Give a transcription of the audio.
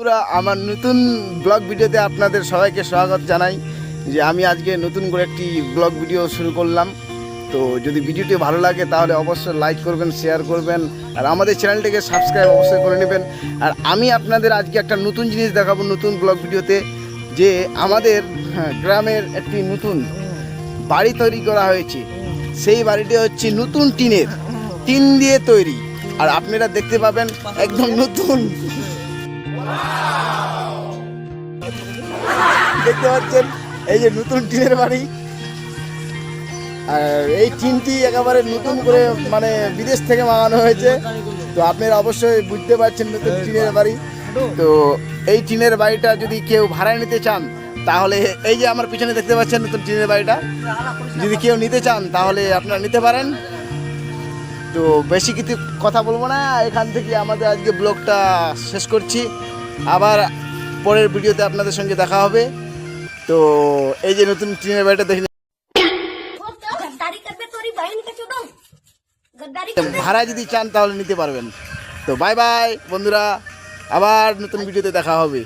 বন্ধুরা, আমার নতুন ব্লগ ভিডিওতে আপনাদের সবাইকে স্বাগত জানাই। যে আমি আজকে নতুন করে একটি ব্লগ ভিডিও শুরু করলাম। তো যদি ভিডিওটি ভালো লাগে তাহলে অবশ্যই লাইক করবেন, শেয়ার করবেন, আর আমাদের চ্যানেলটিকে সাবস্ক্রাইব অবশ্যই করে নেবেন। আর আমি আপনাদের আজকে একটা নতুন জিনিস দেখাবো নতুন ব্লগ ভিডিওতে, যে আমাদের গ্রামের একটি নতুন বাড়ি তৈরি করা হয়েছে। সেই বাড়িটি হচ্ছে নতুন টিন দিয়ে তৈরি, আর আপনারা দেখতে পাবেন একদম নতুন। দেখতে পাচ্ছেন এই যে নতুন টিনের বাড়ি, আর এই টিনটি একেবারে নতুন করে মানে বিদেশ থেকে মাঙানো হয়েছে। তো আপনারা অবশ্যই বুঝতে পারছেন নতুন টিনের বাড়ি। তো এই টিনের বাড়িটা যদি কেউ ভাড়া নিতে চান তাহলে এই যে আমার পিছনে দেখতে পাচ্ছেন নতুন টিনের বাড়িটা, যদি কেউ নিতে চান তাহলে আপনারা নিতে পারেন। তো বেশি কিছু কথা বলবো না, এখান থেকে আমাদের আজকে ব্লগটা শেষ করছি। আবার পরের ভিডিওতে আপনাদের সঙ্গে দেখা হবে। তো এই যে নতুন টিনের বাড়িটা দেখে ভাড়া যদি চান তাহলে নিতে পারবেন। তো বাই বাই বন্ধুরা, আবার নতুন ভিডিওতে দেখা হবে।